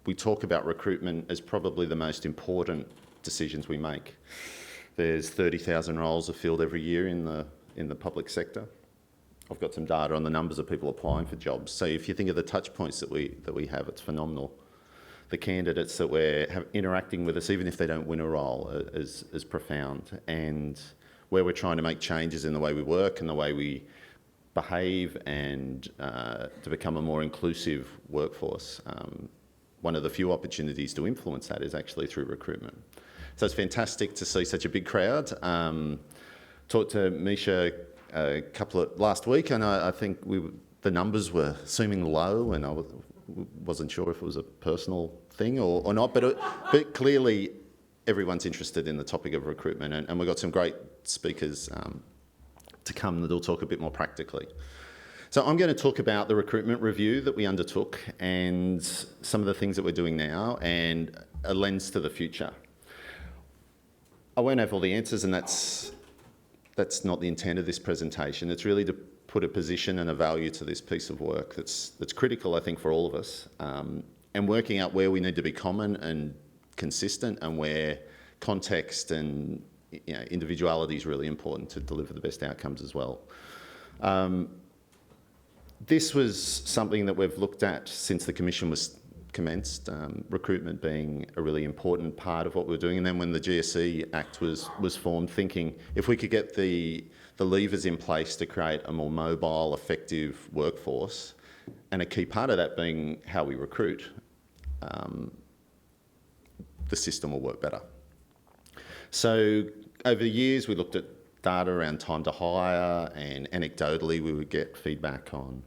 we talk about recruitment as probably the most important decisions we make. There's 30,000 roles are filled every year in the public sector. I've got some data on the numbers of people applying for jobs. So if you think of the touch points that we have, it's phenomenal. The candidates that we're interacting with us, even if they don't win a role, is profound. And where we're trying to make changes in the way we work and the way we behave and to become a more inclusive workforce. One of the few opportunities to influence that is actually through recruitment. So it's fantastic to see such a big crowd. Talked to Misha last week, and I think the numbers were seeming low, and I wasn't sure if it was a personal thing or not, but clearly everyone's interested in the topic of recruitment, and we've got some great speakers to come that'll talk a bit more practically. So I'm going to talk about the recruitment review that we undertook and some of the things that we're doing now and a lens to the future. I won't have all the answers, and that's not the intent of this presentation. It's really to put a position and a value to this piece of work that's critical, I think, for all of us, and working out where we need to be common and consistent and where context and individuality is really important to deliver the best outcomes as well. This was something that we've looked at since the Commission was commenced, recruitment being a really important part of what we're doing. And then when the GSE Act was formed, thinking if we could get the levers in place to create a more mobile, effective workforce, and a key part of that being how we recruit, the system will work better. So over the years, we looked at data around time to hire, and anecdotally, we would get feedback on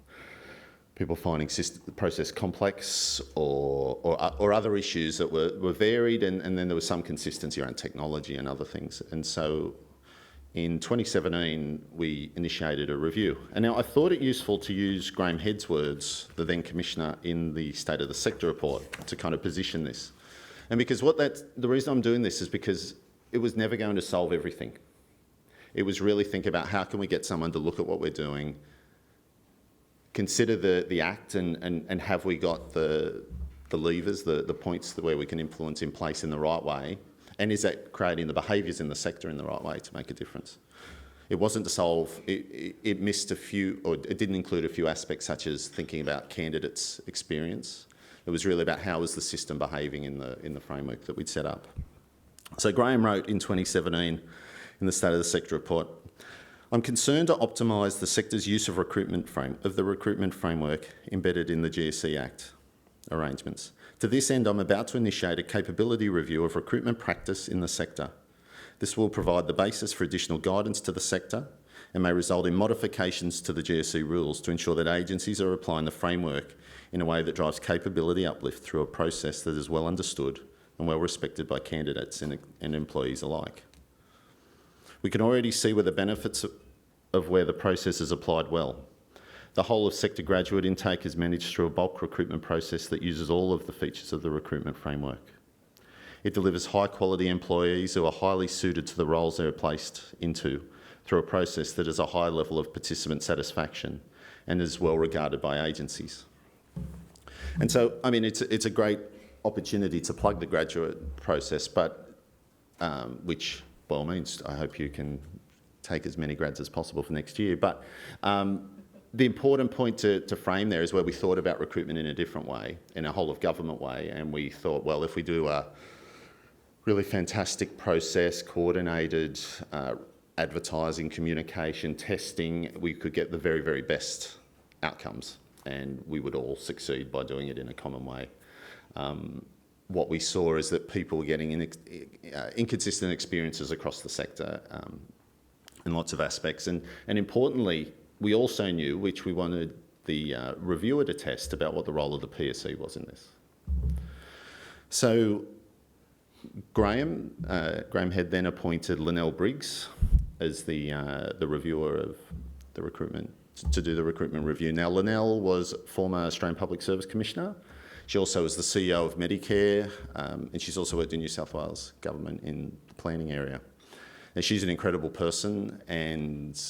people finding the process complex or other issues that were varied, and then there was some consistency around technology and other things. And so in 2017, we initiated a review. And now I thought it useful to use Graham Head's words, the then Commissioner, in the State of the Sector report to kind of position this. And because the reason I'm doing this is because it was never going to solve everything. It was really think about how can we get someone to look at what we're doing, consider the Act, and have we got the levers, the points where we can influence in place in the right way, and is that creating the behaviours in the sector in the right way to make a difference? It wasn't to solve, it missed a few, or it didn't include a few aspects such as thinking about candidates' experience. It was really about how was the system behaving in the framework that we'd set up. So Graham wrote in 2017 in the State of the Sector report, I'm concerned to optimise the sector's use of the recruitment framework embedded in the GSE Act arrangements. To this end, I'm about to initiate a capability review of recruitment practice in the sector. This will provide the basis for additional guidance to the sector and may result in modifications to the GSE rules to ensure that agencies are applying the framework in a way that drives capability uplift through a process that is well understood and well respected by candidates and employees alike. We can already see where the benefits of where the process is applied well. The whole of sector graduate intake is managed through a bulk recruitment process that uses all of the features of the recruitment framework. It delivers high quality employees who are highly suited to the roles they're placed into through a process that has a high level of participant satisfaction and is well regarded by agencies. And so, I mean, it's a great opportunity to plug the graduate process, but which, by all means, I hope you can take as many grads as possible for next year. But the important point to frame there is where we thought about recruitment in a different way, in a whole of government way, and we thought, well, if we do a really fantastic process, coordinated advertising, communication, testing, we could get the very, very best outcomes, and we would all succeed by doing it in a common way. What we saw is that people were getting inconsistent experiences across the sector in lots of aspects. And importantly, we also knew, which we wanted the reviewer to test, about what the role of the PSE was in this. So Graham Head then appointed Linnell Briggs as the reviewer of the recruitment, to do the recruitment review. Now, Linnell was former Australian Public Service Commissioner. She also was the CEO of Medicare, and she's also worked in New South Wales government in the planning area. And she's an incredible person and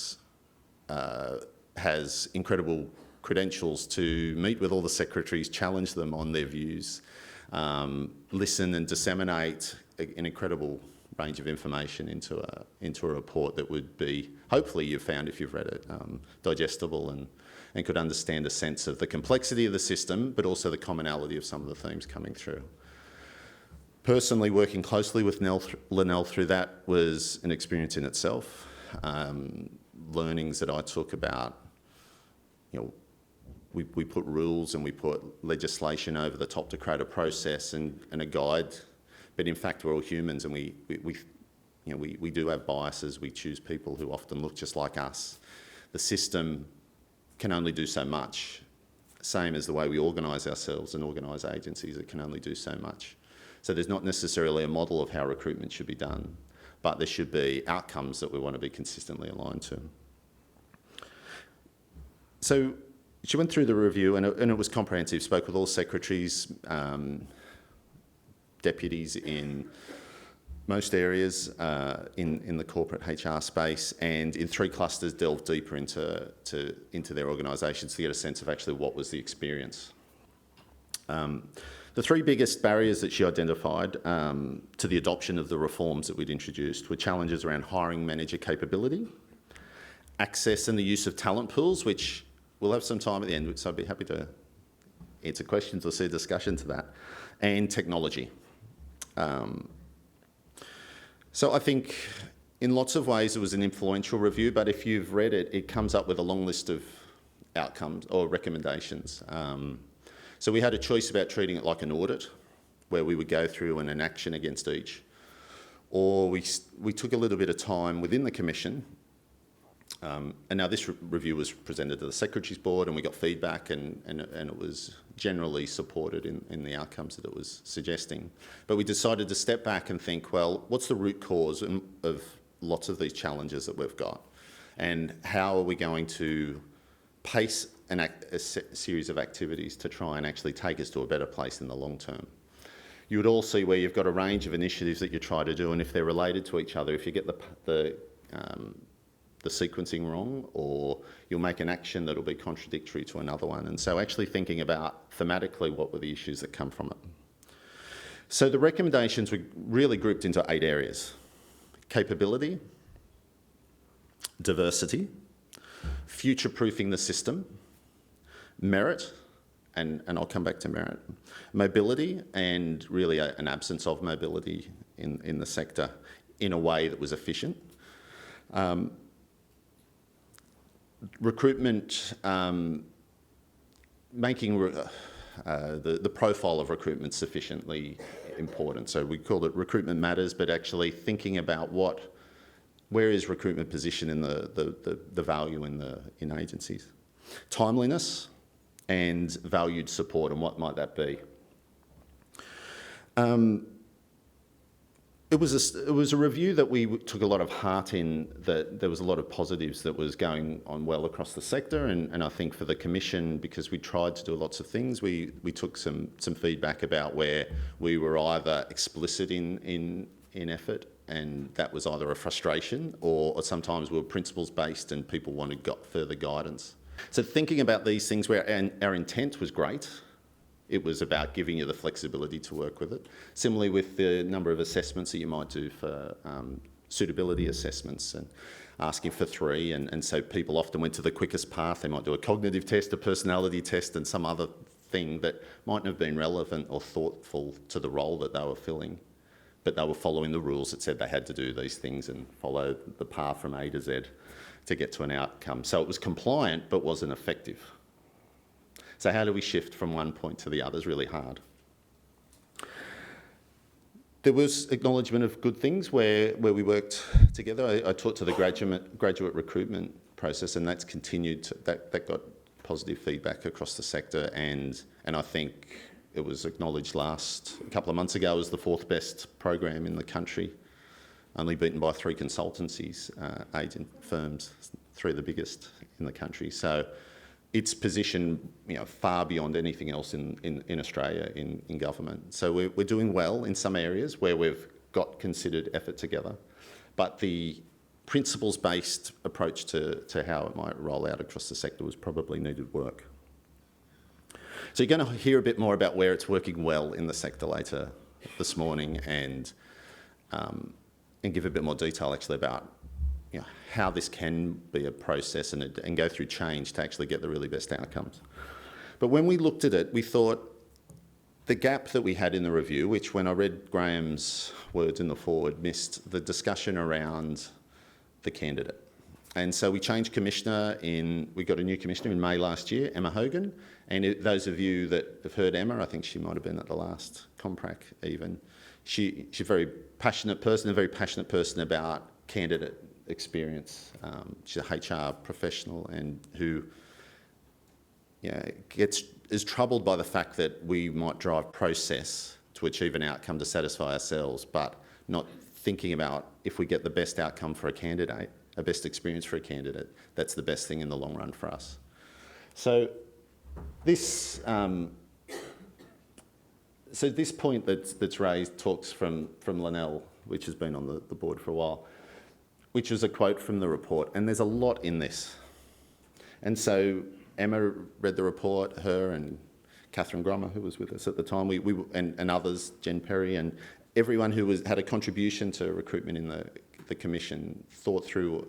has incredible credentials to meet with all the secretaries, challenge them on their views, listen and disseminate an incredible range of information into a report that would be, hopefully you've found if you've read it, digestible and could understand a sense of the complexity of the system, but also the commonality of some of the themes coming through. Personally, working closely with Linnell through that was an experience in itself. Learnings that I took about, we put rules and we put legislation over the top to create a process and a guide, but in fact we're all humans and we do have biases. We choose people who often look just like us. The system can only do so much, same as the way we organise ourselves and organise agencies. It can only do so much. So there's not necessarily a model of how recruitment should be done, but there should be outcomes that we want to be consistently aligned to. So she went through the review and it was comprehensive, spoke with all secretaries, deputies in most areas in the corporate HR space, and in 3 clusters delved deeper into their organisations to get a sense of actually what was the experience. The 3 biggest barriers that she identified to the adoption of the reforms that we'd introduced were challenges around hiring manager capability, access and the use of talent pools, which we'll have some time at the end, so I'd be happy to answer questions or see a discussion to that, and technology. So I think in lots of ways it was an influential review, but if you've read it, it comes up with a long list of outcomes or recommendations. So we had a choice about treating it like an audit, where we would go through and an action against each, or we took a little bit of time within the Commission. And now this review was presented to the Secretary's Board and we got feedback and it was generally supported in the outcomes that it was suggesting. But we decided to step back and think, well, what's the root cause of lots of these challenges that we've got? And how are we going to pace a series of activities to try and actually take us to a better place in the long term? You would all see where you've got a range of initiatives that you try to do, and if they're related to each other, if you get the sequencing wrong, or you'll make an action that'll be contradictory to another one. And so actually thinking about thematically what were the issues that come from it. So the recommendations were really grouped into 8 areas: capability, diversity, future-proofing the system, merit, and I'll come back to merit, mobility, and really an absence of mobility in the sector in a way that was efficient. Recruitment, making the profile of recruitment sufficiently important. So we called it Recruitment Matters, but actually thinking about where is recruitment positioned in the value in agencies. Timeliness and valued support, and what might that be? It was a review that we took a lot of heart in, that there was a lot of positives that was going on well across the sector, and I think for the Commission, because we tried to do lots of things, we took some feedback about where we were either explicit in effort, and that was either a frustration, or sometimes we were principles based and people wanted further guidance. So thinking about these things where our intent was great, it was about giving you the flexibility to work with it. Similarly with the number of assessments that you might do for suitability assessments, and asking for 3, and so people often went to the quickest path. They might do a cognitive test, a personality test, and some other thing that mightn't have been relevant or thoughtful to the role that they were filling, but they were following the rules that said they had to do these things and follow the path from A to Z to get to an outcome. So it was compliant but wasn't effective. So how do we shift from one point to the other is really hard. There was acknowledgement of good things where we worked together. I talked to the graduate recruitment process, and that's continued. That got positive feedback across the sector, and I think it was acknowledged a couple of months ago as the 4th best program in the country, only beaten by 3 consultancies, agent firms, 3 of the biggest in the country. So it's positioned, far beyond anything else in Australia in government. So we're doing well in some areas where we've got considered effort together, but the principles-based approach to how it might roll out across the sector was probably needed work. So you're going to hear a bit more about where it's working well in the sector later this morning, and give a bit more detail actually about how this can be a process and go through change to actually get the really best outcomes. But when we looked at it, we thought the gap that we had in the review, which when I read Graham's words in the forward, missed the discussion around the candidate. And so we changed commissioner we got a new commissioner in May last year, Emma Hogan. And those of you that have heard Emma, I think she might have been at the last Comprac even. She's a very passionate person about candidate experience. She's a HR professional and who is troubled by the fact that we might drive process to achieve an outcome to satisfy ourselves, but not thinking about if we get the best outcome for a candidate, a best experience for a candidate, that's the best thing in the long run for us. So this point that's raised talks from Linnell, which has been on the board for a while, which is a quote from the report, and there's a lot in this. And so Emma read the report, her and Catherine Grummer, who was with us at the time, and others, Jen Perry, and everyone who had a contribution to recruitment in the commission thought through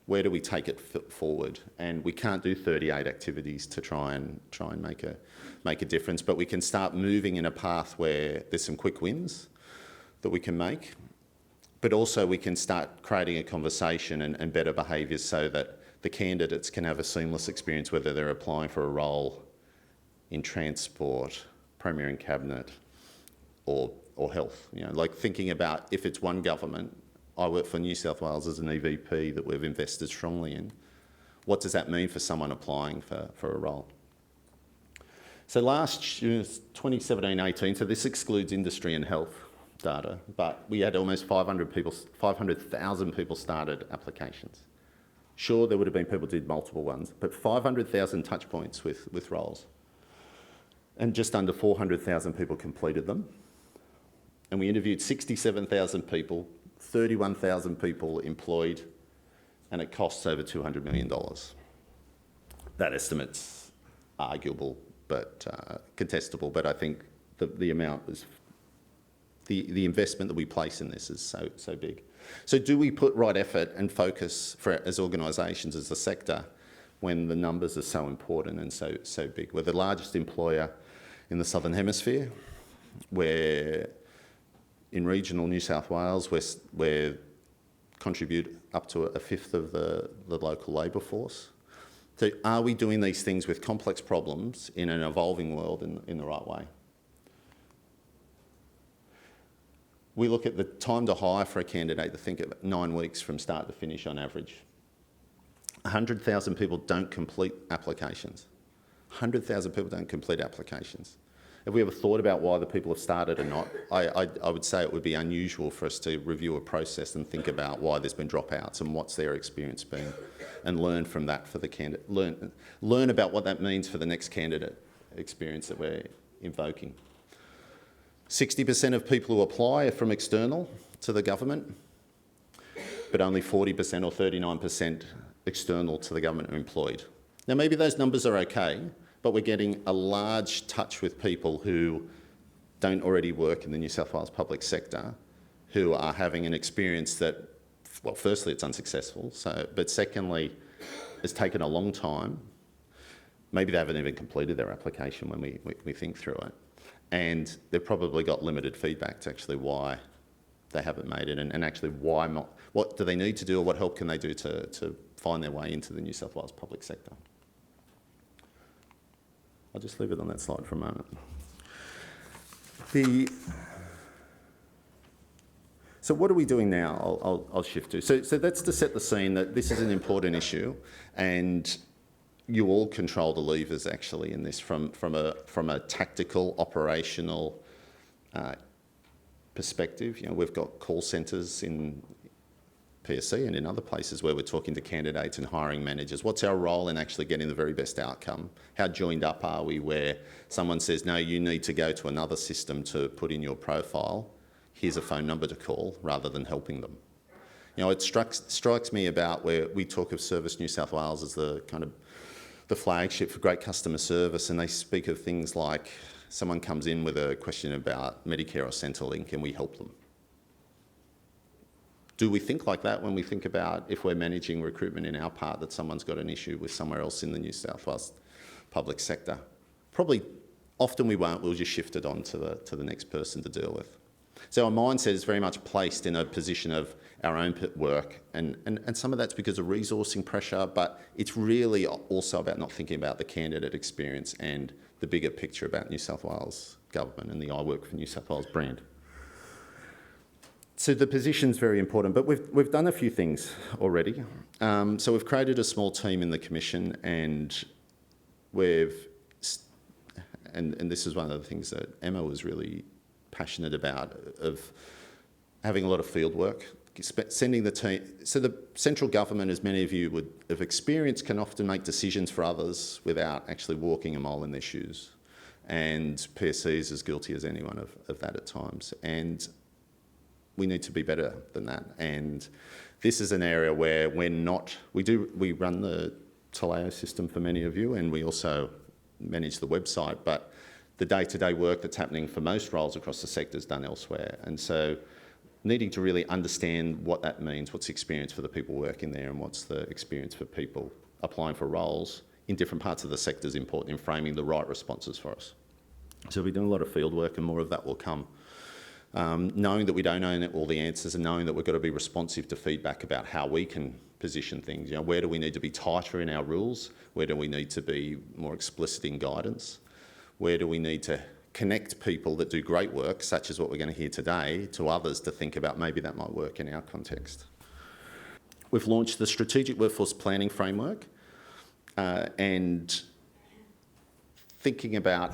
where do we take it forward. And we can't do 38 activities to try and make a difference, but we can start moving in a path where there's some quick wins that we can make, but also we can start creating a conversation and better behaviours so that the candidates can have a seamless experience, whether they're applying for a role in transport, Premier and Cabinet, or health. Like thinking about if it's one government, I work for New South Wales as an EVP that we've invested strongly in. What does that mean for someone applying for a role? So last year, 2017-18, so this excludes industry and health data, but we had almost 500,000 people started applications. Sure, there would have been people who did multiple ones, but 500,000 touch points with roles. And just under 400,000 people completed them. And we interviewed 67,000 people, 31,000 people employed, and it costs over $200 million. That estimate's arguable, but contestable, but I think the amount is, the investment that we place in this is so big. So do we put right effort and focus as organisations, as a sector, when the numbers are so important and so big? We're the largest employer in the Southern Hemisphere. We're in regional New South Wales, we contribute up to a fifth of the local labour force. So are we doing these things with complex problems in an evolving world in the right way? We look at the time to hire for a candidate to think of 9 weeks from start to finish on average. 100,000 people don't complete applications. 100,000 people don't complete applications. Have we ever thought about why the people have started or not? I would say it would be unusual for us to review a process and think about why there's been dropouts and what's their experience been, and learn from that for the candidate. Learn about what that means for the next candidate experience that we're invoking. 60% of people who apply are from external to the government, but only 40% or 39% external to the government are employed. Now, maybe those numbers are okay, but we're getting a large touch with people who don't already work in the New South Wales public sector, who are having an experience that, well, firstly, it's unsuccessful, but secondly, it's taken a long time. Maybe they haven't even completed their application when we think through it. And they've probably got limited feedback to actually why they haven't made it, and actually why not, what do they need to do, or what help can they do to find their way into the New South Wales public sector. I'll just leave it on that slide for a moment. So what are we doing now? I'll shift to. So that's to set the scene that this is an important issue, and you all control the levers actually in this from a tactical, operational perspective. We've got call centres in PSC and in other places where we're talking to candidates and hiring managers. What's our role in actually getting the very best outcome? How joined up are we where someone says, no, you need to go to another system to put in your profile. Here's a phone number to call, rather than helping them. It strikes me about where we talk of Service New South Wales as the kind of the flagship for great customer service, and they speak of things like someone comes in with a question about Medicare or Centrelink, and we help them. Do we think like that when we think about if we're managing recruitment in our part, that someone's got an issue with somewhere else in the New South Wales public sector? Probably, often we won't. We'll just shift it on to the next person to deal with. So our mindset is very much placed in a position of our own work, and some of that's because of resourcing pressure, but it's really also about not thinking about the candidate experience and the bigger picture about New South Wales government and the I Work for New South Wales brand. So the position's very important, but we've done a few things already. So we've created a small team in the Commission, and and this is one of the things that Emma was really passionate about, of having a lot of field work, sending the team. So the central government, as many of you would have experienced, can often make decisions for others without actually walking a mile in their shoes. And PSC is as guilty as anyone of that at times. And we need to be better than that. And this is an area where we run the Taleo system for many of you, and we also manage the website, but the day-to-day work that's happening for most roles across the sector is done elsewhere. And so needing to really understand what that means, what's the experience for the people working there, and what's the experience for people applying for roles in different parts of the sector is important in framing the right responses for us. So we're doing a lot of field work, and more of that will come. Knowing that we don't own all the answers, and knowing that we've got to be responsive to feedback about how we can position things. Where do we need to be tighter in our rules? Where do we need to be more explicit in guidance? Where do we need to connect people that do great work, such as what we're going to hear today, to others to think about maybe that might work in our context? We've launched the Strategic Workforce Planning Framework, and thinking about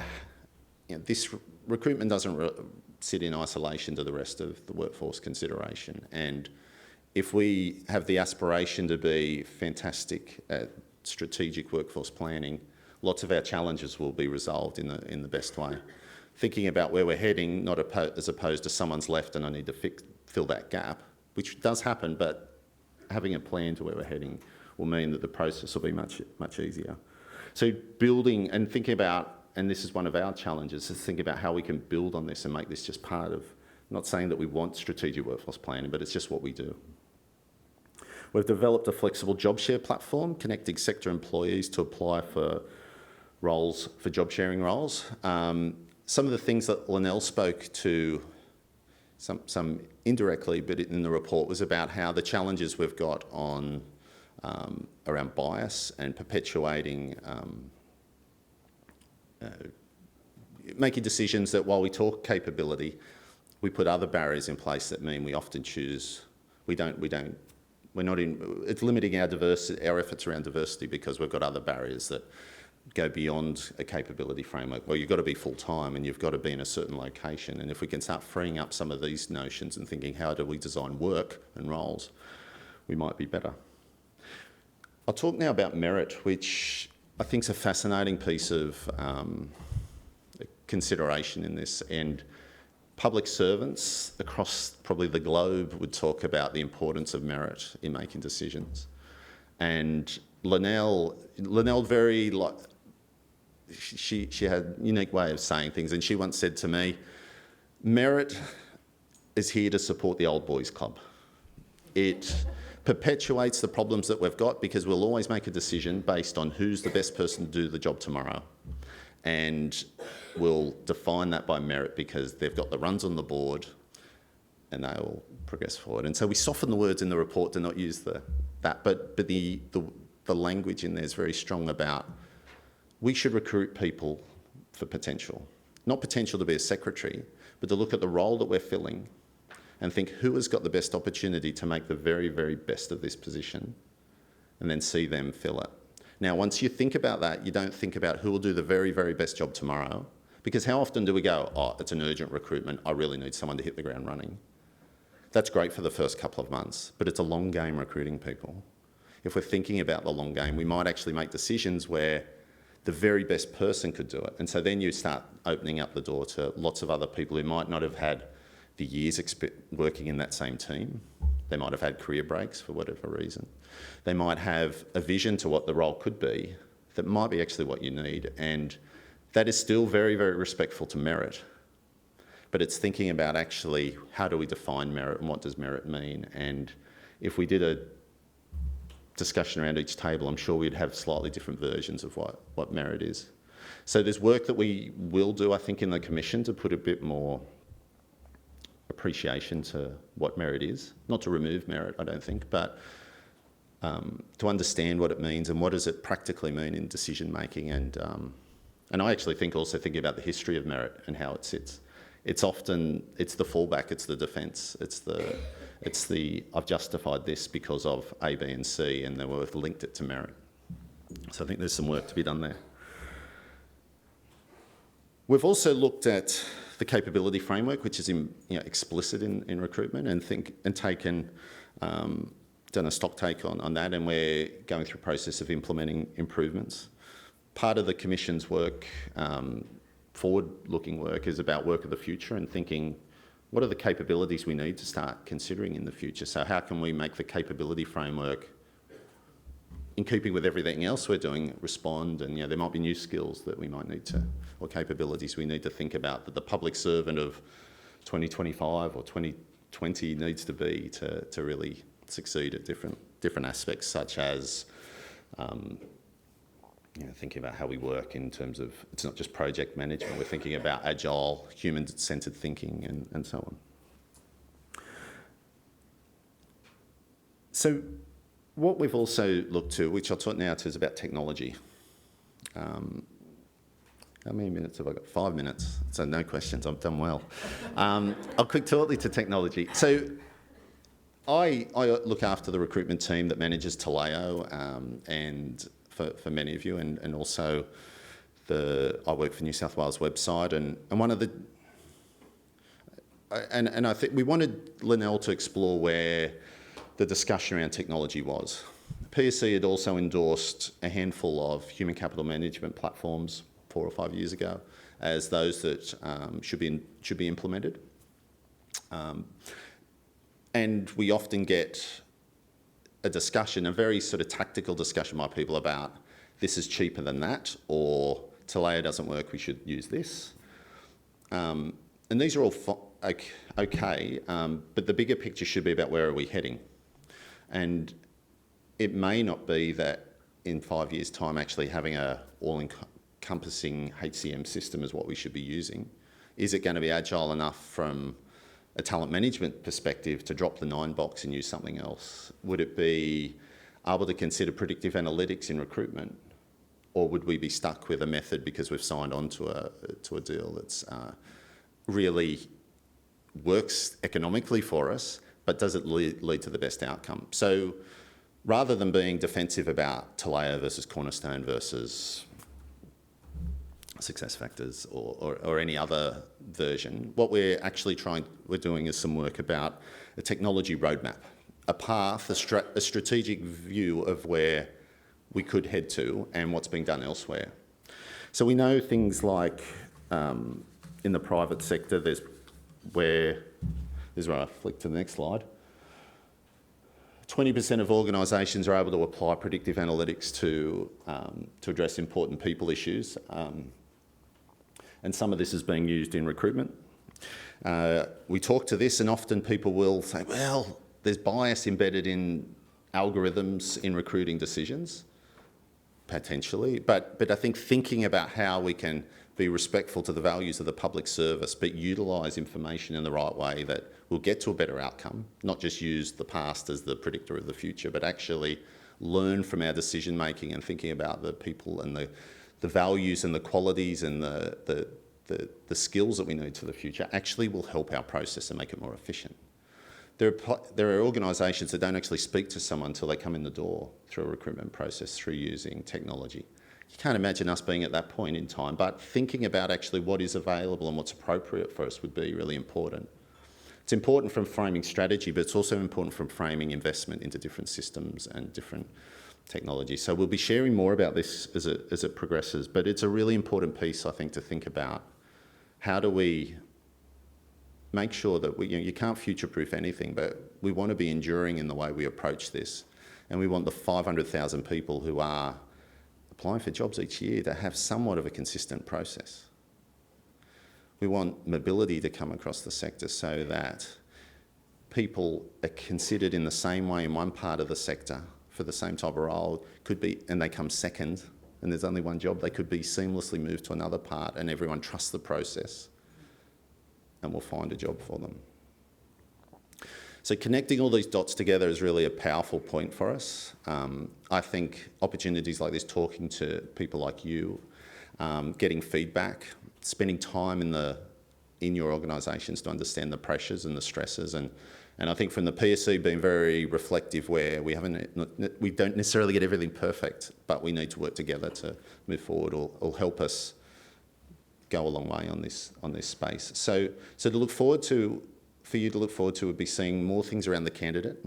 this recruitment doesn't sit in isolation to the rest of the workforce consideration. And if we have the aspiration to be fantastic at strategic workforce planning, lots of our challenges will be resolved in the best way. Thinking about where we're heading, not as opposed to someone's left and I need to fill that gap, which does happen, but having a plan to where we're heading will mean that the process will be much, much easier. So building and thinking about, and this is one of our challenges, is think about how we can build on this and make this just part of, not saying that we want strategic workforce planning, but it's just what we do. We've developed a flexible job share platform, connecting sector employees to apply for roles, for job sharing roles. Some of the things that Linnell spoke to, some indirectly, but in the report, was about how the challenges we've got on around bias and perpetuating making decisions that while we talk capability, we put other barriers in place that mean we often choose, it's limiting our efforts around diversity because we've got other barriers that go beyond a capability framework. Well, you've got to be full-time and you've got to be in a certain location. And if we can start freeing up some of these notions and thinking, how do we design work and roles, we might be better. I'll talk now about merit, which I think is a fascinating piece of consideration in this, and public servants across probably the globe would talk about the importance of merit in making decisions. And Linnell very, she had a unique way of saying things, and she once said to me, merit is here to support the old boys club. It perpetuates the problems that we've got because we'll always make a decision based on who's the best person to do the job tomorrow. And we'll define that by merit because they've got the runs on the board and they will progress forward. And so we soften the words in the report to not use that, but the language in there is very strong about we should recruit people for potential. Not potential to be a secretary, but to look at the role that we're filling and think who has got the best opportunity to make the very, very best of this position, and then see them fill it. Now, once you think about that, you don't think about who will do the very, very best job tomorrow, because how often do we go, oh, it's an urgent recruitment, I really need someone to hit the ground running. That's great for the first couple of months, but it's a long game recruiting people. If we're thinking about the long game, we might actually make decisions where the very best person could do it. And so then you start opening up the door to lots of other people who might not have had the years working in that same team. They might have had career breaks for whatever reason. They might have a vision to what the role could be that might be actually what you need. And that is still very, very respectful to merit. But it's thinking about actually how do we define merit and what does merit mean? And if we did a discussion around each table, I'm sure we'd have slightly different versions of what merit is. So there's work that we will do, I think, in the Commission to put a bit more appreciation to what merit is. Not to remove merit, I don't think, but to understand what it means and what does it practically mean in decision making. And I actually think also thinking about the history of merit and how it sits. It's often, it's the fallback, it's the defence, it's the I've justified this because of A, B and C, and then we've linked it to merit. So I think there's some work to be done there. We've also looked at the capability framework, which is explicit in recruitment, and taken, done a stock take on that, and we're going through a process of implementing improvements. Part of the Commission's work, forward-looking work, is about work of the future and thinking, what are the capabilities we need to start considering in the future? So how can we make the capability framework, in keeping with everything else we're doing, respond, and there might be new skills that we might need to, or capabilities we need to think about that the public servant of 2025 or 2020 needs to be to really succeed at different aspects, such as thinking about how we work in terms of, it's not just project management, we're thinking about agile, human-centred thinking and so on. So what we've also looked to, which I'll talk now to, is about technology. How many minutes have I got? 5 minutes, so no questions, I've done well. I'll quick talk to technology. So I look after the recruitment team that manages Taleo, and for many of you, and also I work for New South Wales website, and one of the, and I think we wanted Linnell to explore where the discussion around technology was. PSC had also endorsed a handful of human capital management platforms 4 or 5 years ago as those that should be implemented. And we often get a discussion, a very sort of tactical discussion by people about this is cheaper than that, or Taleo doesn't work, we should use this. And these are all okay, but the bigger picture should be about where are we heading. And it may not be that in 5 years' time actually having a all-encompassing HCM system is what we should be using. Is it going to be agile enough from a talent management perspective to drop the 9 box and use something else? Would it be able to consider predictive analytics in recruitment? Or would we be stuck with a method because we've signed on to a deal that's really works economically for us, but does it lead to the best outcome? So rather than being defensive about Taleo versus Cornerstone versus SuccessFactors or any other version, what we're doing is some work about a technology roadmap, a path, a strategic view of where we could head to and what's being done elsewhere. So we know things like in the private sector, this is where I flick to the next slide. 20% of organisations are able to apply predictive analytics to address important people issues. And some of this is being used in recruitment. We talk to this, and often people will say, well, there's bias embedded in algorithms in recruiting decisions, potentially. But I think thinking about how we can be respectful to the values of the public service, but utilise information in the right way that will get to a better outcome, not just use the past as the predictor of the future, but actually learn from our decision making and thinking about the people and the values and the qualities and the skills that we need for the future actually will help our process and make it more efficient. There are organisations that don't actually speak to someone until they come in the door through a recruitment process through using technology. You can't imagine us being at that point in time, but thinking about actually what is available and what's appropriate for us would be really important. It's important from framing strategy, but it's also important from framing investment into different systems and different technology. So we'll be sharing more about this as it progresses, but it's a really important piece, I think, to think about. How do we make sure that you can't future-proof anything, but we want to be enduring in the way we approach this, and we want the 500,000 people who are applying for jobs each year to have somewhat of a consistent process. We want mobility to come across the sector so that people are considered in the same way in one part of the sector for the same type of role, could be, and they come second, and there's only one job, they could be seamlessly moved to another part, and everyone trusts the process and will find a job for them. So connecting all these dots together is really a powerful point for us. I think opportunities like this, talking to people like you, getting feedback, spending time in your organisations to understand the pressures and the stresses, and I think from the PSC being very reflective, where we don't necessarily get everything perfect, but we need to work together to move forward, or help us go a long way on this space. So to look forward to, for you to look forward to, would be seeing more things around the candidate.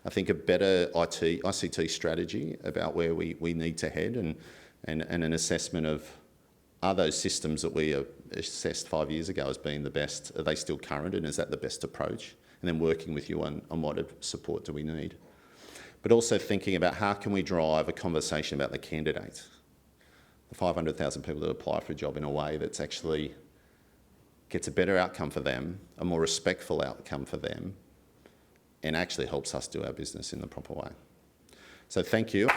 I think a better ICT strategy about where we need to head, and an assessment of, are those systems that we assessed 5 years ago as being the best, are they still current, and is that the best approach? And then working with you on what support do we need. But also thinking about how can we drive a conversation about the candidate, the 500,000 people that apply for a job, in a way that's actually gets a better outcome for them, a more respectful outcome for them, and actually helps us do our business in the proper way. So thank you.